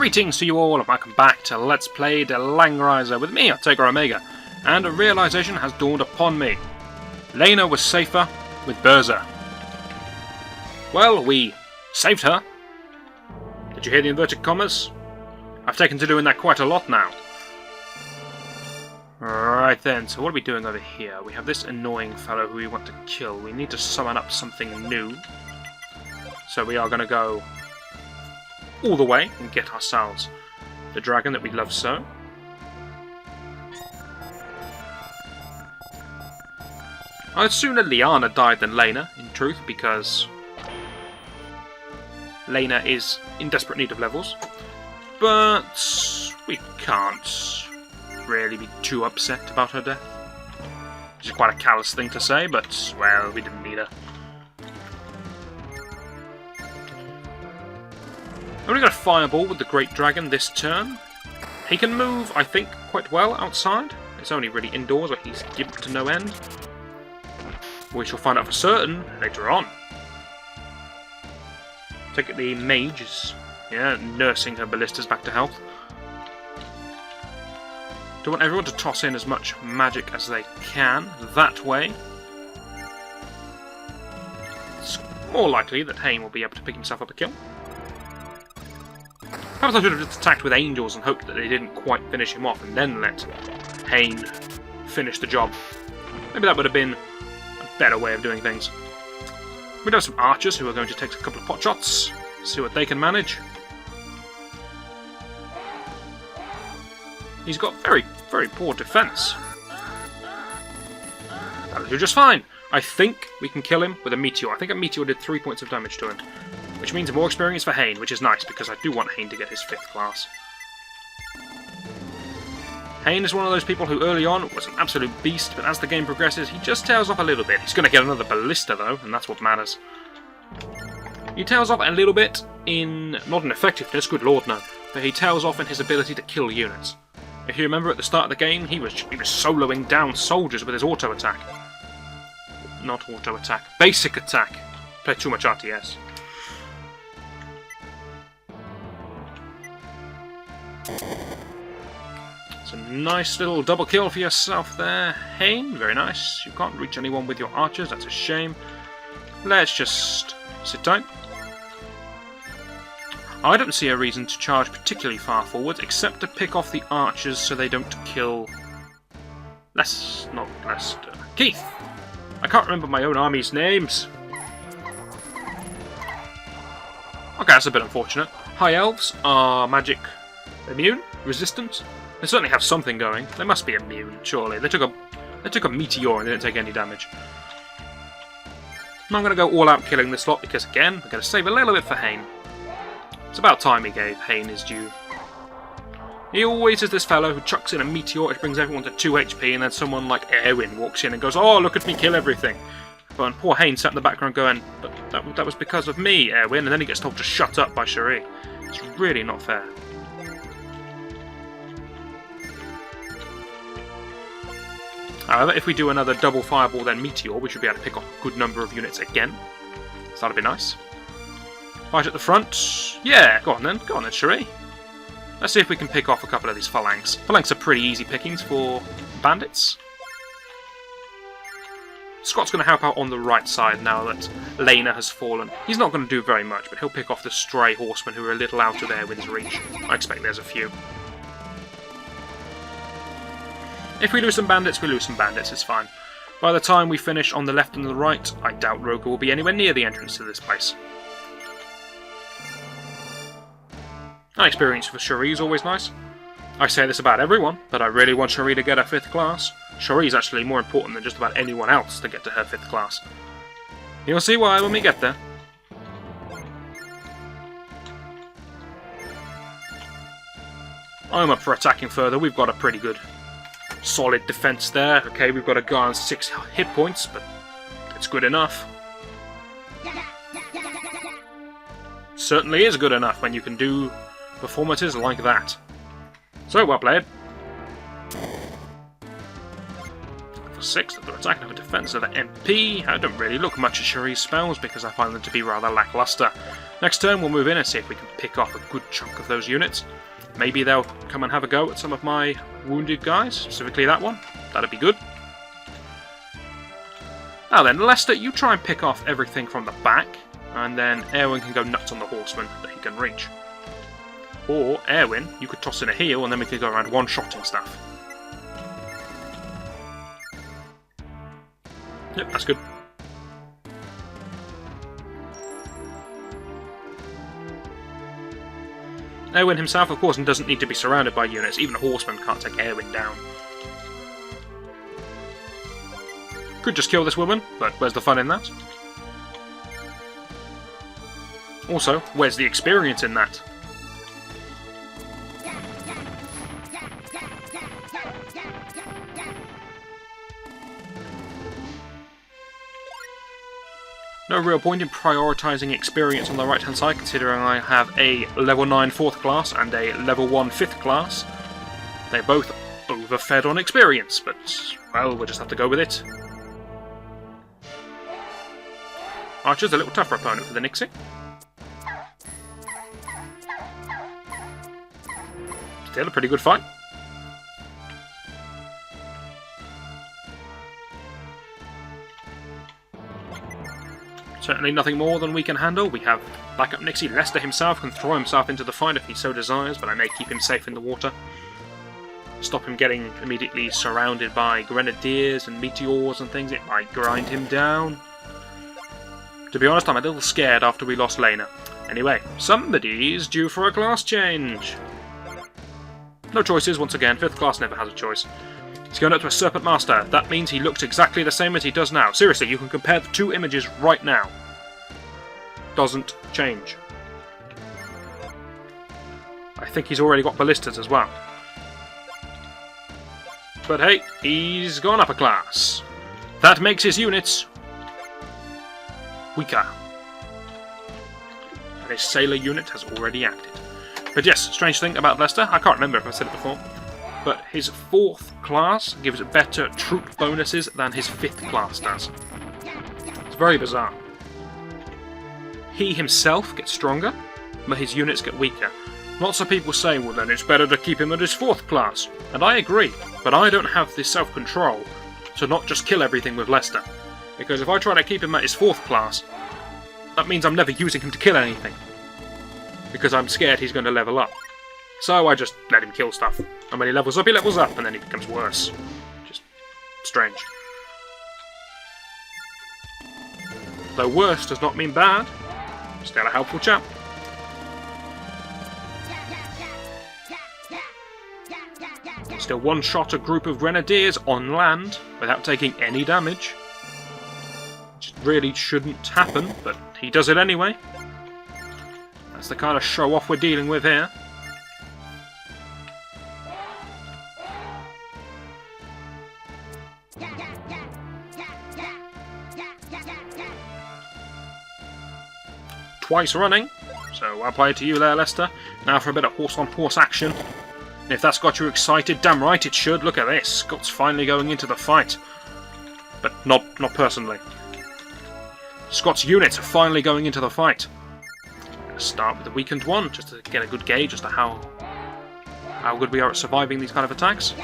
Greetings to you all and welcome back to Let's Play the Langrisser with me, Artega Omega, and a realisation has dawned upon me. Lena was safer with Berza. Well, we saved her. Did you hear the inverted commas? I've taken to doing that quite a lot now. Right then, so what are we doing over here? We have this annoying fellow who we want to kill. We need to summon up something new. So we are going to go all the way and get ourselves the dragon that we love so. I'd sooner Liana died than Lena, in truth, because Lena is in desperate need of levels. But we can't really be too upset about her death. Which is quite a callous thing to say, but, well, we didn't need her. I've only got a fireball with the Great Dragon this turn. He can move, I think, quite well outside. It's only really indoors where he's gimped to no end. We shall find out for certain later on. Take it the Mage is, nursing her ballistas back to health. Do want everyone to toss in as much magic as they can that way. It's more likely that Hayne will be able to pick himself up a kill. Perhaps I should have just attacked with angels and hoped that they didn't quite finish him off and then let Hayne finish the job. Maybe that would have been a better way of doing things. We do have some archers who are going to take a couple of pot shots, see what they can manage. He's got very, very poor defense. That'll do just fine. I think we can kill him with a meteor. I think a meteor did 3 points of damage to him. Which means more experience for Hayne, which is nice, because I do want Hayne to get his 5th class. Hayne is one of those people who early on was an absolute beast, but as the game progresses, he just tails off a little bit. He's going to get another ballista, though, and that's what matters. He tails off a little bit in, not in effectiveness, good lord no, but he tails off in his ability to kill units. If you remember at the start of the game, he was soloing down soldiers with his auto attack. Not auto attack, basic attack. Played too much RTS. It's a nice little double kill for yourself there, Hayne. Very nice. You can't reach anyone with your archers, that's a shame. Let's just sit tight. I don't see a reason to charge particularly far forwards, except to pick off the archers so they don't kill Keith! I can't remember my own army's names. Okay, that's a bit unfortunate. High elves are magic immune? Resistant? They certainly have something going. They must be immune, surely. They took a meteor and didn't take any damage. I'm going to go all out killing this lot because, again, we're going to save a little bit for Hayne. It's about time he gave Hayne his due. He always is this fellow who chucks in a meteor which brings everyone to 2 HP and then someone like Erwin walks in and goes, "Oh, look at me kill everything." But poor Hayne sat in the background going, "But that was because of me, Erwin," and then he gets told to shut up by Cherie. It's really not fair. However, if we do another double fireball then meteor, we should be able to pick off a good number of units again. So that'll be nice. Right at the front. Yeah, go on then, Cherie. Let's see if we can pick off a couple of these phalanx. Phalanx are pretty easy pickings for bandits. Scott's going to help out on the right side now that Lena has fallen. He's not going to do very much, but he'll pick off the stray horsemen who are a little out of Erwin's reach. I expect there's a few. If we lose some bandits, we lose some bandits, it's fine. By the time we finish on the left and the right, I doubt Roka will be anywhere near the entrance to this place. An experience for Cherie is always nice. I say this about everyone, but I really want Cherie to get her 5th class. Cherie is actually more important than just about anyone else to get to her 5th class. You'll see why when we get there. I'm up for attacking further. We've got a pretty good solid defense there. Okay, we've got a guy on 6 hit points, but it's good enough. Certainly is good enough when you can do performances like that. So, well played. for 6, another attack, another defense, another MP. I don't really look much at Cherie's spells because I find them to be rather lackluster. Next turn we'll move in and see if we can pick off a good chunk of those units. Maybe they'll come and have a go at some of my wounded guys, specifically that one. That'd be good. Now then, Lester, you try and pick off everything from the back, and then Erwin can go nuts on the horseman that he can reach. Or, Erwin, you could toss in a heal, and then we could go around one-shotting stuff. Yep, that's good. Erwin himself, of course, doesn't need to be surrounded by units. Even a horseman can't take Erwin down. Could just kill this woman, but where's the fun in that? Also, where's the experience in that? No real point in prioritising experience on the right hand side, considering I have a level 9 4th class and a level 1 5th class. They're both overfed on experience, but, well, we'll just have to go with it. Archer's a little tougher opponent for the Nixie. Still a pretty good fight. Certainly nothing more than we can handle. We have backup Nixie. Lester himself can throw himself into the fight if he so desires, but I may keep him safe in the water. Stop him getting immediately surrounded by grenadiers and meteors and things. It might grind him down. To be honest, I'm a little scared after we lost Lena. Anyway, somebody's due for a class change. No choices, once again. 5th class never has a choice. He's going up to a Serpent Master. That means he looks exactly the same as he does now. Seriously, you can compare the two images right now. Doesn't change. I think he's already got ballistas as well. But hey, he's gone up a class. That makes his units weaker. And his sailor unit has already acted. But yes, strange thing about Lester, I can't remember if I said it before, but his 4th class gives better troop bonuses than his 5th class does. It's very bizarre. He himself gets stronger, but his units get weaker. Lots of people say, well then it's better to keep him at his 4th class. And I agree, but I don't have the self-control to not just kill everything with Lester. Because if I try to keep him at his 4th class, that means I'm never using him to kill anything. Because I'm scared he's going to level up. So I just let him kill stuff. And when he levels up, and then he becomes worse. Just strange. Though worse does not mean bad. Still a helpful chap. Still one-shot a group of grenadiers on land without taking any damage. Which really shouldn't happen, but he does it anyway. That's the kind of show-off we're dealing with here. Twice running, so well played to you there, Lester. Now for a bit of horse-on-horse action. And if that's got you excited, damn right it should. Look at this, Scott's finally going into the fight. But not personally. Scott's units are finally going into the fight. Start with the weakened one, just to get a good gauge as to how good we are at surviving these kind of attacks.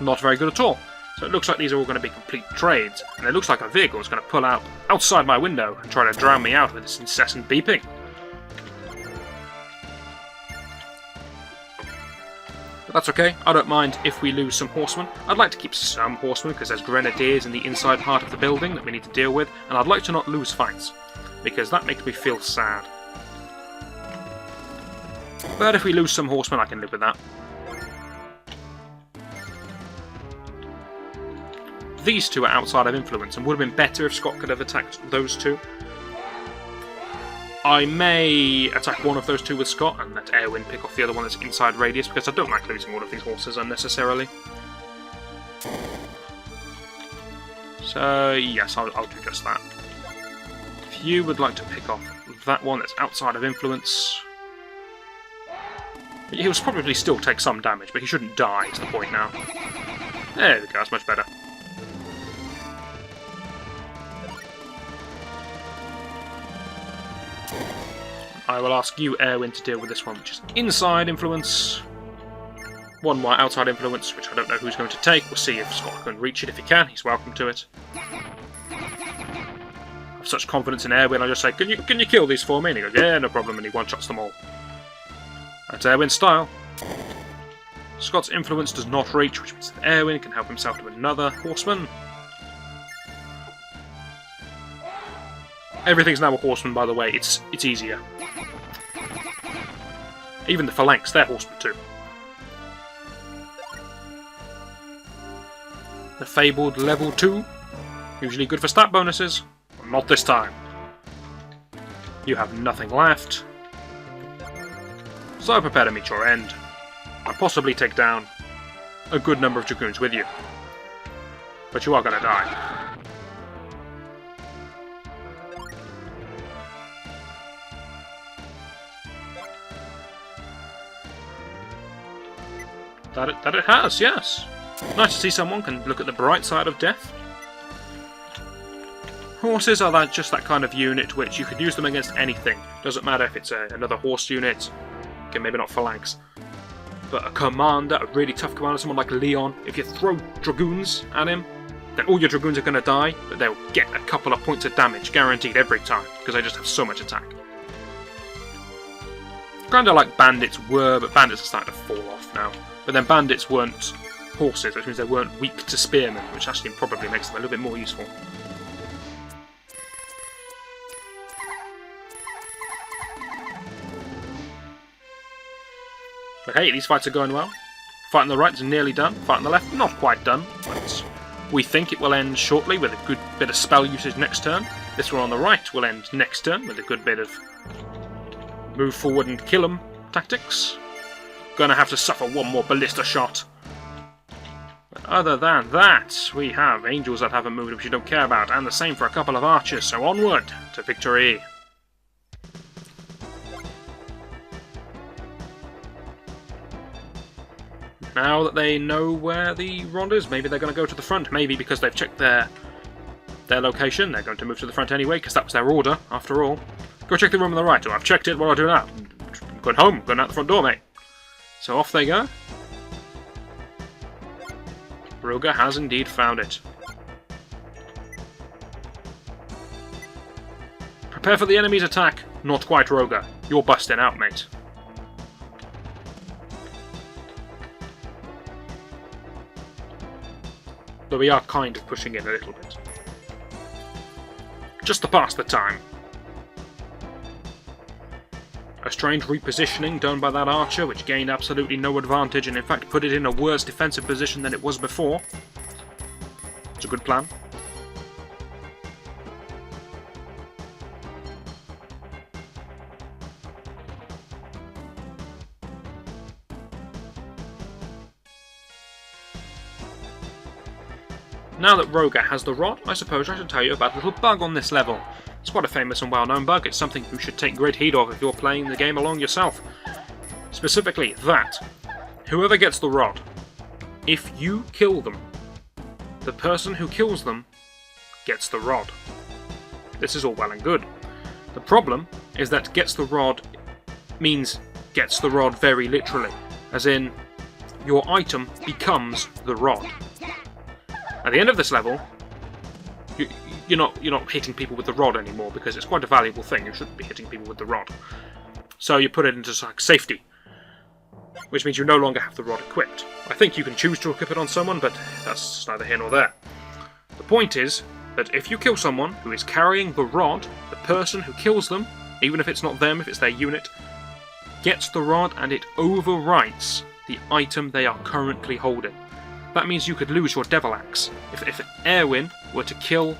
Not very good at all. So it looks like these are all going to be complete trades, and it looks like a vehicle is going to pull out outside my window and try to drown me out with this incessant beeping. But that's okay, I don't mind if we lose some horsemen. I'd like to keep some horsemen because there's grenadiers in the inside part of the building that we need to deal with, and I'd like to not lose fights, because that makes me feel sad. But if we lose some horsemen, I can live with that. These two are outside of influence, and would have been better if Scott could have attacked those two. I may attack one of those two with Scott and let Erwin pick off the other one that's inside radius, because I don't like losing all of these horses unnecessarily. So yes, I'll do just that. If you would like to pick off that one that's outside of influence... He'll probably still take some damage, but he shouldn't die, is the point now. There we go, that's much better. I will ask you, Erwin, to deal with this one, which is inside influence. One more outside influence, which I don't know who's going to take. We'll see if Scott can reach it. If he can, he's welcome to it. I have such confidence in Erwin, I just say, can you kill these for me? And he goes, yeah, no problem, and he one-shots them all. That's Erwin's style. Scott's influence does not reach, which means that Erwin can help himself to another horseman. Everything's now a horseman, by the way. It's easier. Even the phalanx, they're horsemen too. The fabled level 2. Usually good for stat bonuses. Not this time. You have nothing left. So prepare to meet your end. And possibly take down a good number of dragoons with you. But you are going to die. That it has, yes. Nice to see someone can look at the bright side of death. Horses are just that kind of unit which you could use them against anything. Doesn't matter if it's another horse unit. Okay, maybe not phalanx. But a commander, a really tough commander, someone like Leon, if you throw dragoons at him, then all your dragoons are going to die, but they'll get a couple of points of damage, guaranteed every time, because they just have so much attack. Kind of like bandits were, but bandits are starting to fall off now. But then bandits weren't horses, which means they weren't weak to spearmen, which actually probably makes them a little bit more useful. Okay, these fights are going well. Fight on the right is nearly done. Fight on the left, not quite done. But we think it will end shortly with a good bit of spell usage next turn. This one on the right will end next turn with a good bit of move forward and kill 'em tactics. Gonna have to suffer one more ballista shot. But other than that, we have angels that haven't moved, which you don't care about, and the same for a couple of archers, so onward to victory. Now that they know where the rod is, maybe they're going to go to the front. Maybe because they've checked their location, they're going to move to the front anyway, because that was their order, after all. Go check the room on the right. Oh, I've checked it, what do I do now? I'm going home, going out the front door, mate. So off they go. Roger has indeed found it. Prepare for the enemy's attack. Not quite, Roger. You're busting out, mate. Though we are kind of pushing in a little bit. Just to pass the time. A strange repositioning done by that archer, which gained absolutely no advantage and in fact put it in a worse defensive position than it was before. It's a good plan. Now that Roger has the rod, I suppose I should tell you about a little bug on this level. It's quite a famous and well-known bug. It's something you should take great heed of if you're playing the game along yourself. Specifically, that whoever gets the rod, if you kill them, the person who kills them gets the rod. This is all well and good. The problem is that gets the rod means gets the rod very literally, as in your item becomes the rod. At the end of this level, you're not hitting people with the rod anymore because it's quite a valuable thing. You shouldn't be hitting people with the rod. So you put it into like safety, which means you no longer have the rod equipped. I think you can choose to equip it on someone, but that's neither here nor there. The point is that if you kill someone who is carrying the rod, the person who kills them, even if it's not them, if it's their unit, gets the rod and it overwrites the item they are currently holding. That means you could lose your Devil Axe. If Erwin were to kill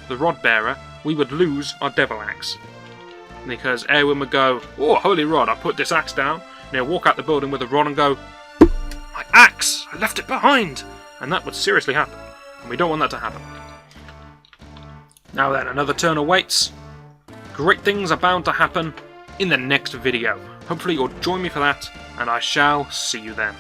the Rod Bearer, we would lose our Devil Axe. Because Erwin would go, oh, holy rod, I put this axe down, and he'll walk out the building with the rod and go, my axe, I left it behind! And that would seriously happen, and we don't want that to happen. Now then, another turn awaits. Great things are bound to happen in the next video. Hopefully you'll join me for that, and I shall see you then.